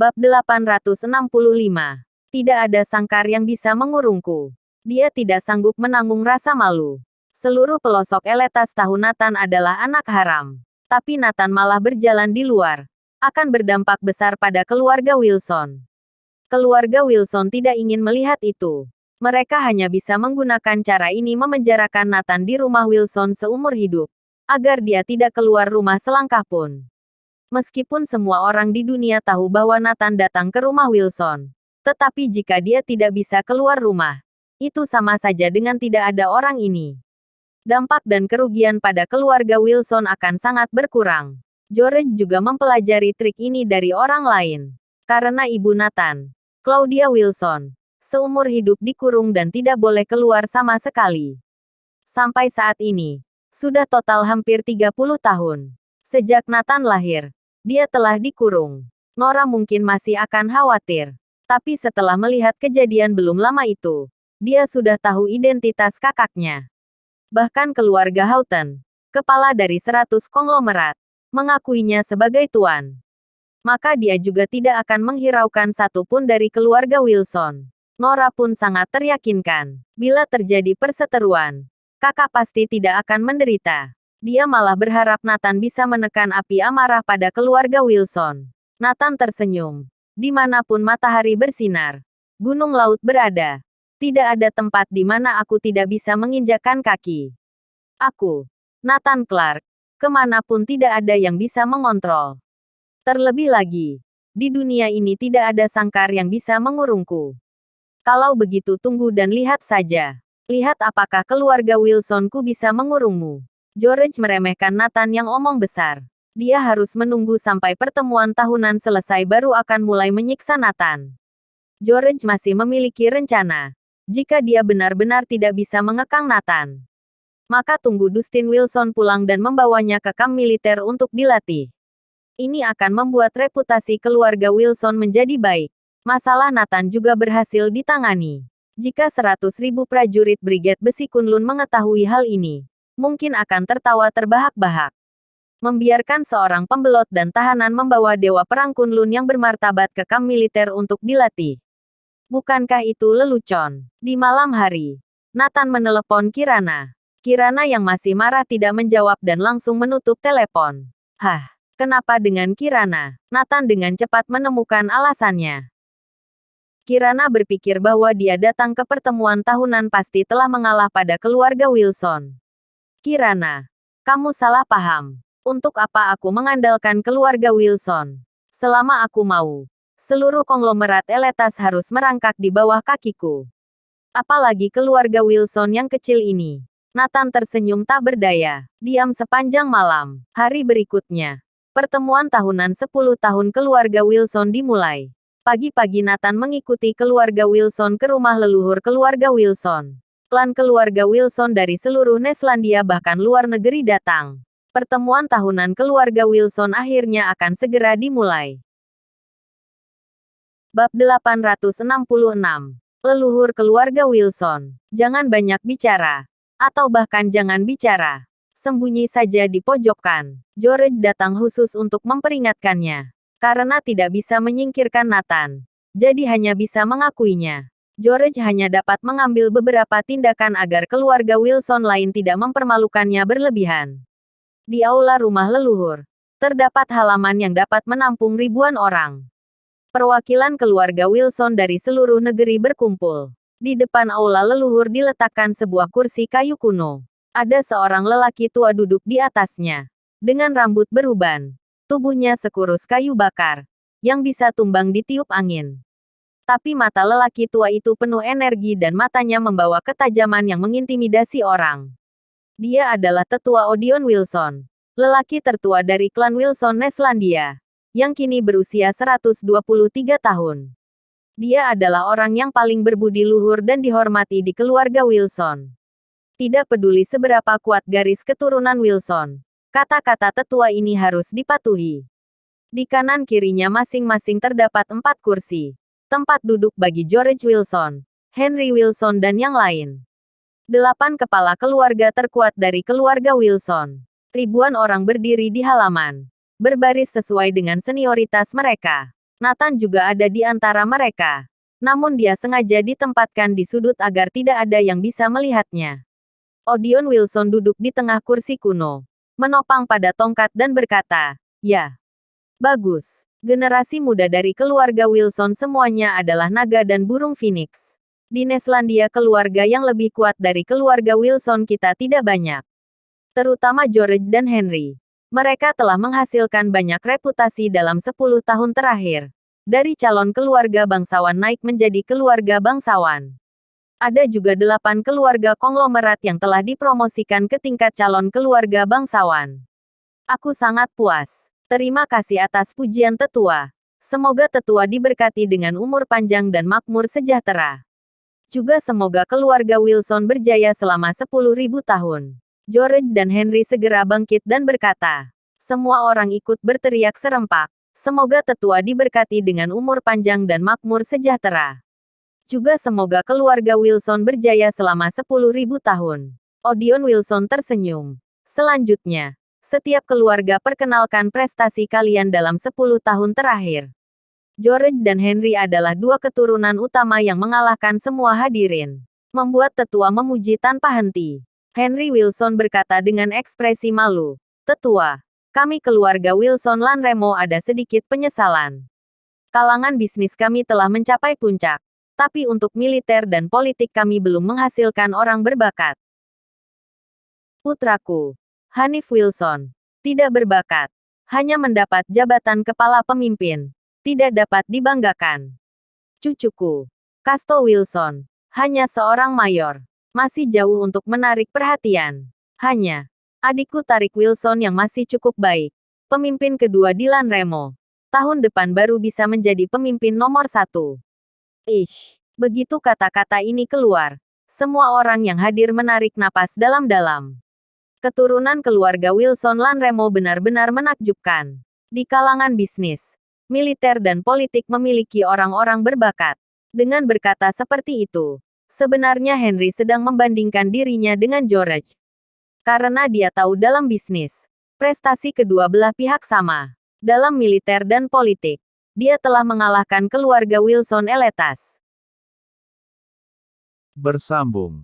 Bab 865. Tidak ada sangkar yang bisa mengurungku. Dia tidak sanggup menanggung rasa malu. Seluruh pelosok Eletas tahu Nathan adalah anak haram. Tapi Nathan malah berjalan di luar. Akan berdampak besar pada keluarga Wilson. Keluarga Wilson tidak ingin melihat itu. Mereka hanya bisa menggunakan cara ini memenjarakan Nathan di rumah Wilson seumur hidup. Agar dia tidak keluar rumah selangkah pun. Meskipun semua orang di dunia tahu bahwa Nathan datang ke rumah Wilson. Tetapi jika dia tidak bisa keluar rumah, itu sama saja dengan tidak ada orang ini. Dampak dan kerugian pada keluarga Wilson akan sangat berkurang. George juga mempelajari trik ini dari orang lain. Karena ibu Nathan, Claudia Wilson, seumur hidup dikurung dan tidak boleh keluar sama sekali. Sampai saat ini, sudah total hampir 30 tahun. Sejak Nathan lahir, dia telah dikurung. Nora mungkin masih akan khawatir. Tapi setelah melihat kejadian belum lama itu, dia sudah tahu identitas kakaknya. Bahkan keluarga Houghton, kepala dari 100 konglomerat, mengakuinya sebagai tuan. Maka dia juga tidak akan menghiraukan satupun dari keluarga Wilson. Nora pun sangat teryakinkan. Bila terjadi perseteruan, kakak pasti tidak akan menderita. Dia malah berharap Nathan bisa menekan api amarah pada keluarga Wilson. Nathan tersenyum. Dimanapun matahari bersinar, gunung laut berada. Tidak ada tempat di mana aku tidak bisa menginjakkan kaki. Aku, Nathan Clark, kemanapun tidak ada yang bisa mengontrol. Terlebih lagi, di dunia ini tidak ada sangkar yang bisa mengurungku. Kalau begitu tunggu dan lihat saja. Lihat apakah keluarga Wilsonku bisa mengurungmu. George meremehkan Nathan yang omong besar. Dia harus menunggu sampai pertemuan tahunan selesai baru akan mulai menyiksa Nathan. George masih memiliki rencana. Jika dia benar-benar tidak bisa mengekang Nathan, maka tunggu Dustin Wilson pulang dan membawanya ke kamp militer untuk dilatih. Ini akan membuat reputasi keluarga Wilson menjadi baik. Masalah Nathan juga berhasil ditangani. Jika 100.000 prajurit Brigade Besi Kunlun mengetahui hal ini, mungkin akan tertawa terbahak-bahak. Membiarkan seorang pembelot dan tahanan membawa dewa perang Kunlun yang bermartabat ke kamp militer untuk dilatih. Bukankah itu lelucon? Di malam hari, Nathan menelepon Kirana. Kirana yang masih marah tidak menjawab dan langsung menutup telepon. Hah, kenapa dengan Kirana? Nathan dengan cepat menemukan alasannya. Kirana berpikir bahwa dia datang ke pertemuan tahunan pasti telah mengalah pada keluarga Wilson. Kirana, kamu salah paham. Untuk apa aku mengandalkan keluarga Wilson? Selama aku mau, seluruh konglomerat Eletas harus merangkak di bawah kakiku. Apalagi keluarga Wilson yang kecil ini. Nathan tersenyum tak berdaya. Diam sepanjang malam. Hari berikutnya, pertemuan tahunan 10 tahun keluarga Wilson dimulai. Pagi-pagi Nathan mengikuti keluarga Wilson ke rumah leluhur keluarga Wilson. Klan keluarga Wilson dari seluruh Neslandia bahkan luar negeri datang. Pertemuan tahunan keluarga Wilson akhirnya akan segera dimulai. Bab 866. Leluhur keluarga Wilson. Jangan banyak bicara. Atau bahkan jangan bicara. Sembunyi saja di pojokan. George datang khusus untuk memperingatkannya. Karena tidak bisa menyingkirkan Nathan, jadi hanya bisa mengakuinya. George hanya dapat mengambil beberapa tindakan agar keluarga Wilson lain tidak mempermalukannya berlebihan. Di aula rumah leluhur, terdapat halaman yang dapat menampung ribuan orang. Perwakilan keluarga Wilson dari seluruh negeri berkumpul. Di depan aula leluhur diletakkan sebuah kursi kayu kuno. Ada seorang lelaki tua duduk di atasnya. Dengan rambut beruban. Tubuhnya sekurus kayu bakar. Yang bisa tumbang ditiup angin. Tapi mata lelaki tua itu penuh energi dan matanya membawa ketajaman yang mengintimidasi orang. Dia adalah tetua Odeon Wilson. Lelaki tertua dari klan Wilson Neslandia. Yang kini berusia 123 tahun. Dia adalah orang yang paling berbudi luhur dan dihormati di keluarga Wilson. Tidak peduli seberapa kuat garis keturunan Wilson, kata-kata tetua ini harus dipatuhi. Di kanan kirinya masing-masing terdapat 4 kursi. Tempat duduk bagi George Wilson, Henry Wilson dan yang lain. 8 kepala keluarga terkuat dari keluarga Wilson. Ribuan orang berdiri di halaman. Berbaris sesuai dengan senioritas mereka. Nathan juga ada di antara mereka. Namun dia sengaja ditempatkan di sudut agar tidak ada yang bisa melihatnya. Odeon Wilson duduk di tengah kursi kuno, menopang pada tongkat dan berkata, "Ya, bagus. Generasi muda dari keluarga Wilson semuanya adalah naga dan burung phoenix. Di Neslandia keluarga yang lebih kuat dari keluarga Wilson kita tidak banyak. Terutama George dan Henry. Mereka telah menghasilkan banyak reputasi dalam 10 tahun terakhir. Dari calon keluarga bangsawan naik menjadi keluarga bangsawan. Ada juga 8 keluarga konglomerat yang telah dipromosikan ke tingkat calon keluarga bangsawan. Aku sangat puas. Terima kasih atas pujian tetua. Semoga tetua diberkati dengan umur panjang dan makmur sejahtera. Juga semoga keluarga Wilson berjaya selama 10.000 tahun." George dan Henry segera bangkit dan berkata. Semua orang ikut berteriak serempak. Semoga tetua diberkati dengan umur panjang dan makmur sejahtera. Juga semoga keluarga Wilson berjaya selama 10.000 tahun. Odeon Wilson tersenyum. Selanjutnya, setiap keluarga perkenalkan prestasi kalian dalam 10 tahun terakhir. George dan Henry adalah dua keturunan utama yang mengalahkan semua hadirin. Membuat tetua memuji tanpa henti. Henry Wilson berkata dengan ekspresi malu. "Tetua, kami keluarga Wilson Lanremo ada sedikit penyesalan. Kalangan bisnis kami telah mencapai puncak. Tapi untuk militer dan politik kami belum menghasilkan orang berbakat. Putraku, Hanif Wilson, tidak berbakat. Hanya mendapat jabatan kepala pemimpin. Tidak dapat dibanggakan. Cucuku, Casto Wilson, hanya seorang mayor. Masih jauh untuk menarik perhatian. Hanya adikku Tarik Wilson yang masih cukup baik. Pemimpin kedua di Lanremo. Tahun depan baru bisa menjadi pemimpin nomor 1. Ish. Begitu kata-kata ini keluar, semua orang yang hadir menarik napas dalam-dalam. Keturunan keluarga Wilson Lanremo benar-benar menakjubkan. Di kalangan bisnis, militer dan politik memiliki orang-orang berbakat. Dengan berkata seperti itu, sebenarnya Henry sedang membandingkan dirinya dengan George. Karena dia tahu dalam bisnis, prestasi kedua belah pihak sama. Dalam militer dan politik, dia telah mengalahkan keluarga Wilson Eletas. Bersambung.